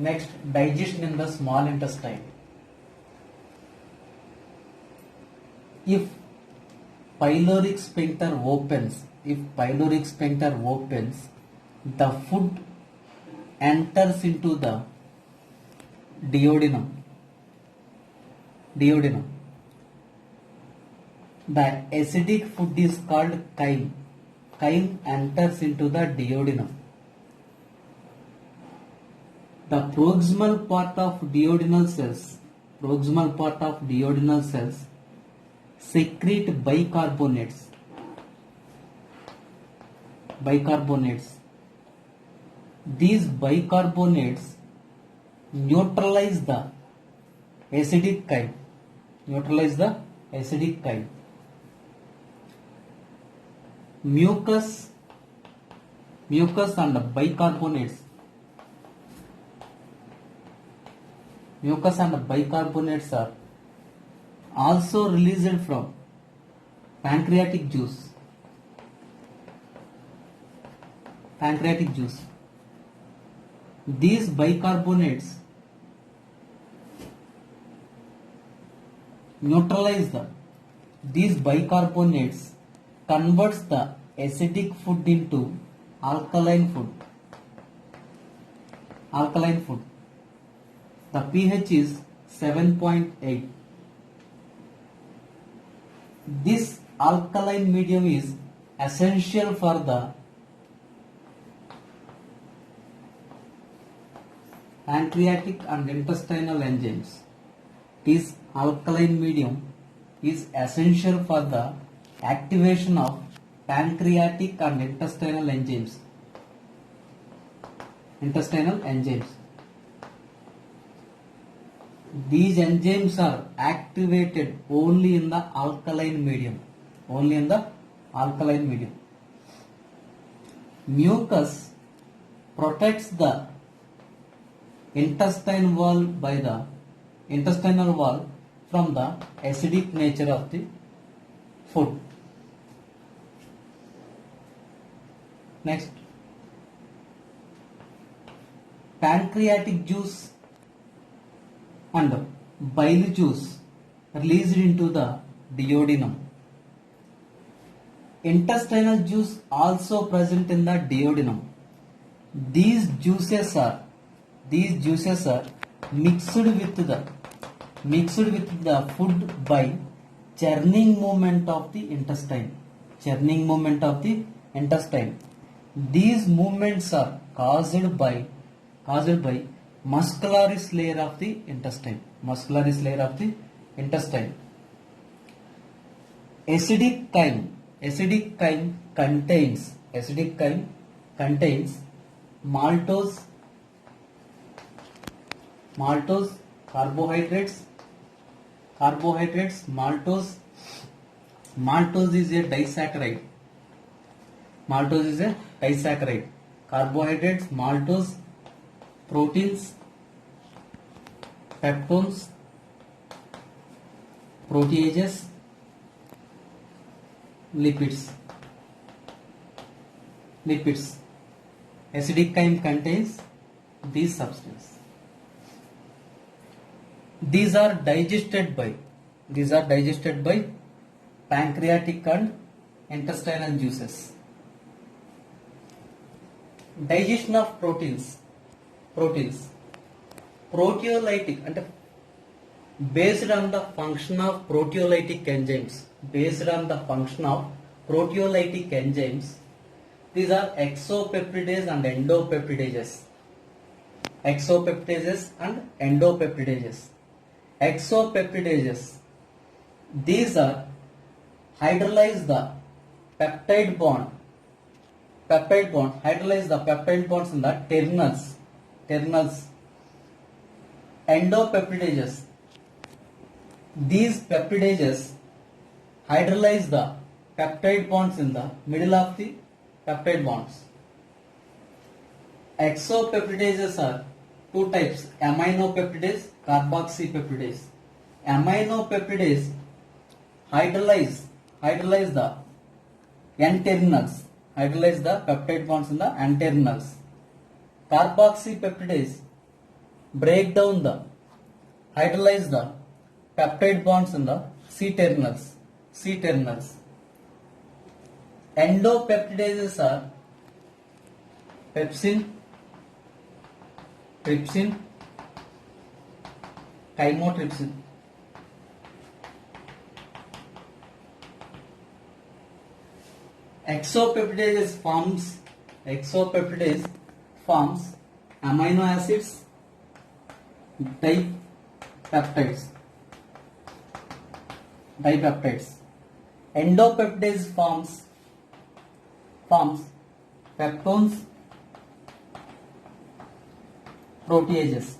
Next, digestion in the small intestine. If pyloric sphincter opens, the food enters into the duodenum. The acidic food is called chyme. Chyme enters into the duodenum. The proximal part of duodenal cells secrete bicarbonates. These bicarbonates neutralize the acidic chyme. Mucus and bicarbonates are also released from pancreatic juice. These bicarbonates converts the acidic food into alkaline food. The pH is 7.8. This alkaline medium is essential for the pancreatic and intestinal enzymes. This alkaline medium is essential for the activation of pancreatic and intestinal enzymes. These enzymes are activated only in the alkaline medium. Mucus protects the intestinal wall from the acidic nature of the food. Next, pancreatic juice and bile juice released into the duodenum. Intestinal juice also present in the duodenum. These juices are mixed with the food by churning movement of the intestine. These movements are caused by muscularis layer of the intestine. Acidic chyme contains maltose, carbohydrates. Maltose is a disaccharide. Carbohydrates, maltose, proteins, peptones, proteases, lipids. Acidic chyme contains these substances. These are digested by pancreatic and intestinal juices. Digestion of proteins. Proteolytic and based on the function of proteolytic enzymes. These are exopeptidase and endopeptidases. Exopeptidases. These are hydrolyze the peptide bonds in the terminals. Endopeptidases. These peptidases hydrolyze the peptide bonds in the middle of the peptide bonds. Exopeptidases are two types: aminopeptidase, carboxypeptidase. Aminopeptidase hydrolyze the N-terminals, hydrolyze the peptide bonds in the N-terminals. Carboxypeptidase break down the, hydrolyze the peptide bonds in the C terminals. C terminals. Endopeptidases are pepsin, trypsin, chymotrypsin. Exopeptidases forms amino acids, dipeptides. Endopeptidase forms peptones, proteases.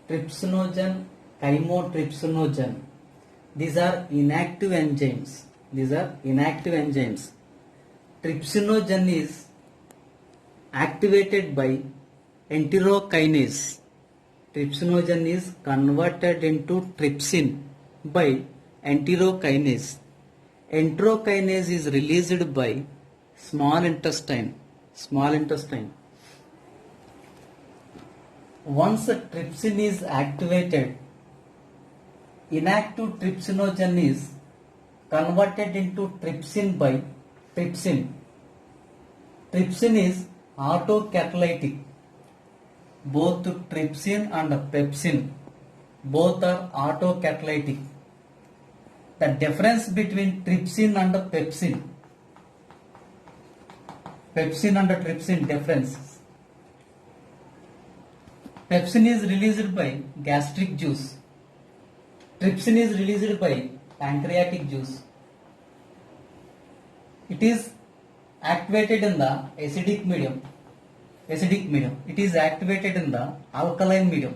Trypsinogen, chymotrypsinogen. These are inactive enzymes. Trypsinogen is activated by enterokinase. Trypsinogen is converted into trypsin by enterokinase. Enterokinase is released by small intestine. Once trypsin is activated, inactive trypsinogen is converted into trypsin by trypsin. Trypsin is autocatalytic. Both trypsin and pepsin both are autocatalytic. The difference between trypsin and pepsin and trypsin difference. Pepsin is released by gastric juice. Trypsin is released by pancreatic juice. It is activated in the acidic medium. It is activated in the alkaline medium.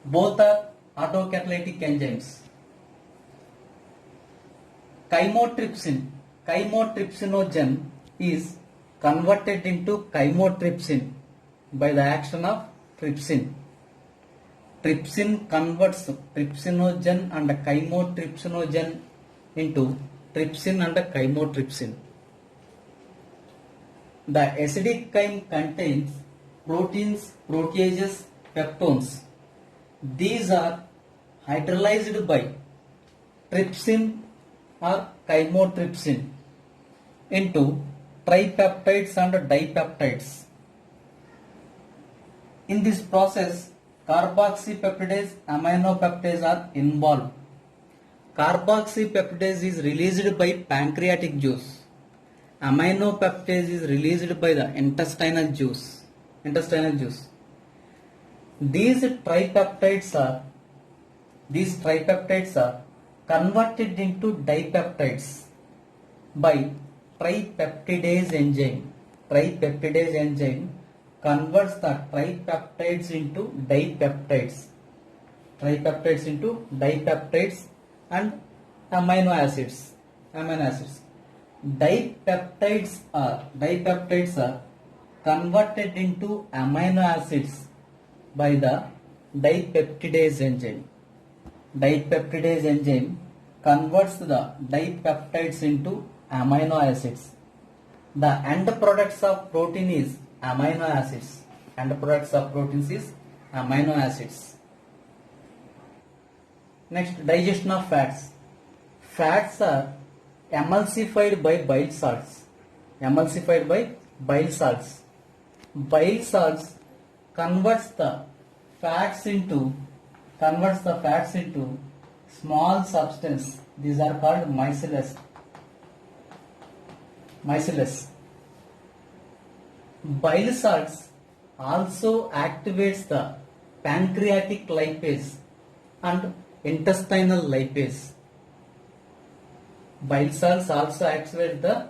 Both are autocatalytic enzymes. Chymotrypsinogen is converted into chymotrypsin by the action of trypsin. Trypsin converts trypsinogen and chymotrypsinogen into trypsin and chymotrypsin. The acidic chyme contains proteins, proteases, peptones. These are hydrolyzed by trypsin or chymotrypsin into tripeptides and dipeptides. In this process, carboxypeptidase, aminopeptidase are involved. Carboxypeptidase is released by pancreatic juice. Aminopeptidase is released by the intestinal juice. These tripeptides are converted into dipeptides by tripeptidase enzyme. Tripeptidase enzyme converts the tripeptides into dipeptides. And amino acids. Dipeptides are converted into amino acids by the dipeptidase enzyme. Dipeptidase enzyme converts the dipeptides into amino acids. The end products of protein is amino acids. Next, digestion of fats. Fats are emulsified by bile salts. Bile salts converts the fats into small substance. These are called micelles. Bile salts also activates the pancreatic lipase and intestinal lipase. Bile salts also activate the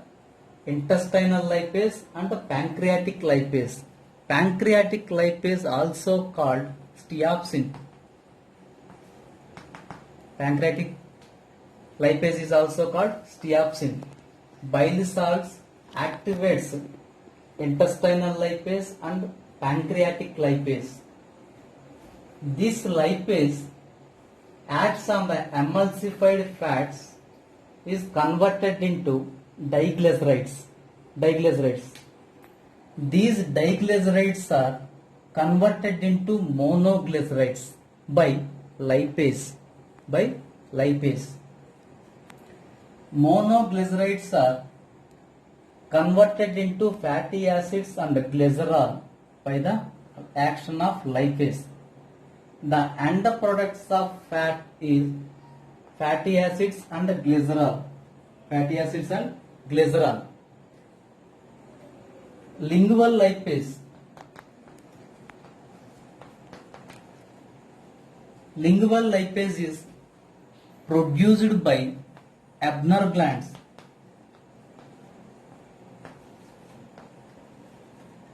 intestinal lipase and the pancreatic lipase. Pancreatic lipase also called steatocin. Pancreatic lipase is also called steatocin. Bile salts activates intestinal lipase and pancreatic lipase. This lipase acts on the emulsified fats is converted into diglycerides. These diglycerides are converted into monoglycerides by lipase. Monoglycerides are converted into fatty acids and glycerol by the action of lipase. The end products of fat is fatty acids and glycerol. Lingual lipase. Lingual lipase is produced by Abner glands.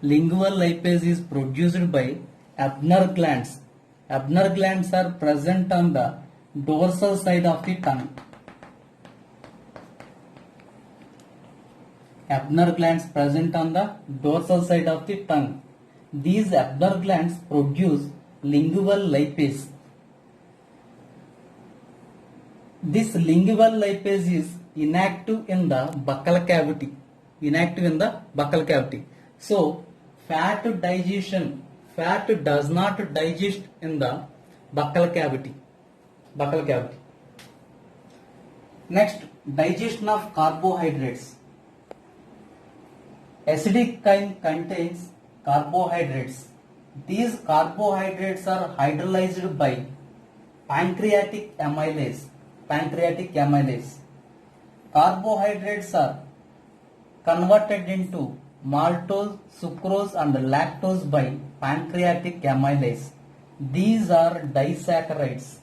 Lingual lipase is produced by Abner glands. Abner glands are present on the dorsal side of the tongue. Abner glands present on the dorsal side of the tongue. These Abner glands produce lingual lipase. This lingual lipase is inactive in the buccal cavity. So, fat does not digest in the buccal cavity. Next, digestion of carbohydrates. Acidic kind contains carbohydrates. These carbohydrates are hydrolyzed by pancreatic amylase. Carbohydrates are converted into maltose, sucrose and lactose by pancreatic amylase. These are disaccharides.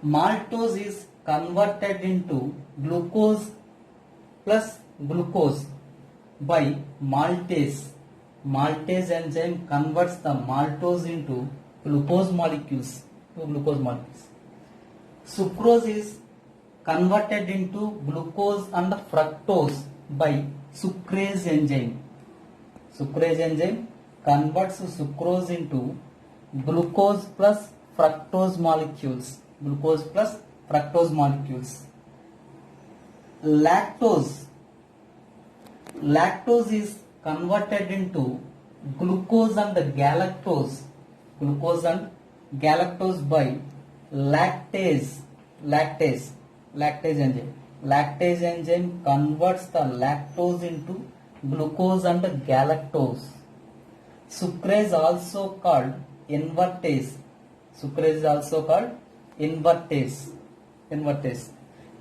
Maltose is converted into glucose plus glucose by maltase. Maltase enzyme converts the maltose into glucose molecules. Sucrose is converted into glucose and fructose by sucrase enzyme. Sucrase enzyme converts sucrose into glucose plus fructose molecules. Lactose is converted into glucose and galactose. By lactase enzyme. Lactase enzyme converts the lactose into glucose and galactose. Sucrase also called invertase.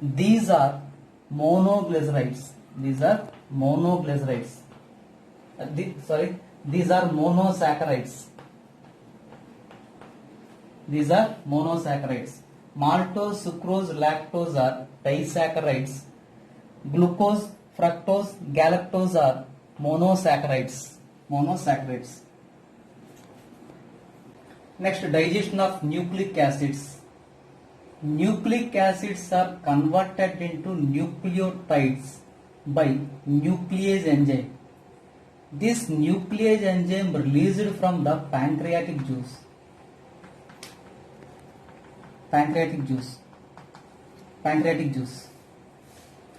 These are monoglycerides. These are monosaccharides. Maltose, sucrose, lactose are disaccharides. Glucose, fructose, galactose are monosaccharides. Next, digestion of nucleic acids. Nucleic acids are converted into nucleotides by nuclease enzyme. This nuclease enzyme released from the pancreatic juice.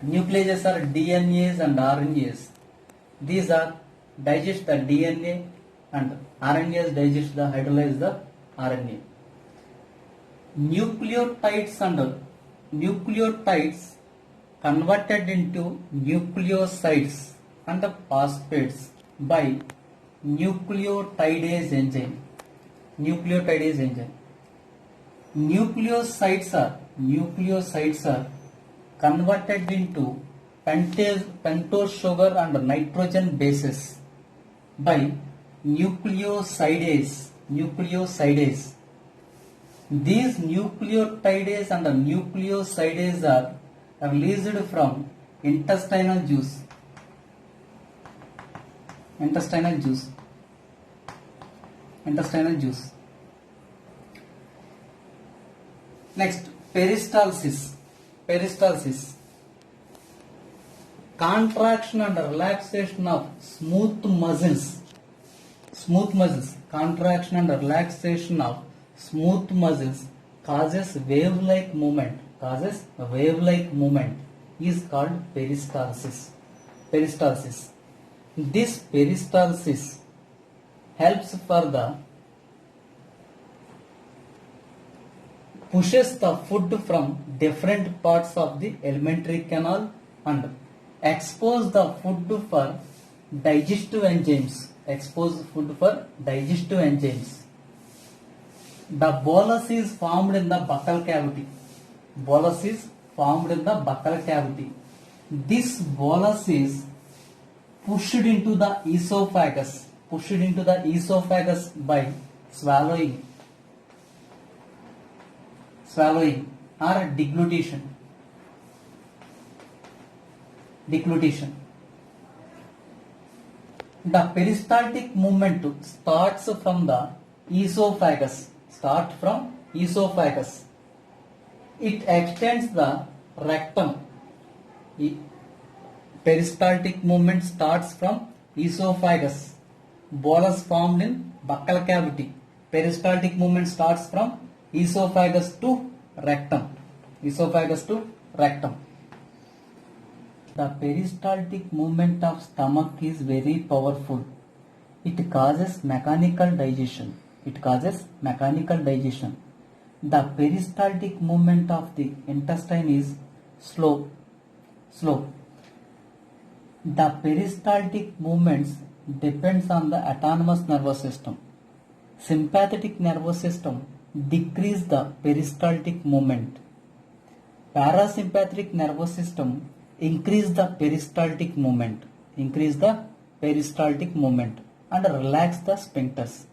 Nucleases are DNAs and RNAs. These are digest the DNA and RNAs digest the hydrolyze the RNA. Nucleotides converted into nucleosides and phosphates by nucleotidase enzyme. Nucleosides are converted into pentose sugar and nitrogen bases by nucleosidase. These nucleotidase and nucleosidase are released from intestinal juice. Next, peristalsis. Contraction and relaxation of smooth smooth muscles, contraction and relaxation of smooth muscles causes wave-like movement, is called peristalsis. This peristalsis helps for the pushes the food from different parts of the alimentary canal and expose the food for digestive enzymes. The bolus is formed in the buccal cavity. This bolus is pushed into the esophagus by swallowing or deglutition. The peristaltic movement starts from the esophagus. It extends the rectum. Peristaltic movement starts from esophagus. Bolus formed in buccal cavity. Peristaltic movement starts from esophagus to rectum. The peristaltic movement of stomach is very powerful. It causes mechanical digestion. The peristaltic movement of the intestine is slow. The peristaltic movements depends on the autonomous nervous system. Sympathetic nervous system decrease the peristaltic movement. Parasympathetic nervous system increase the peristaltic movement and relax the sphincters.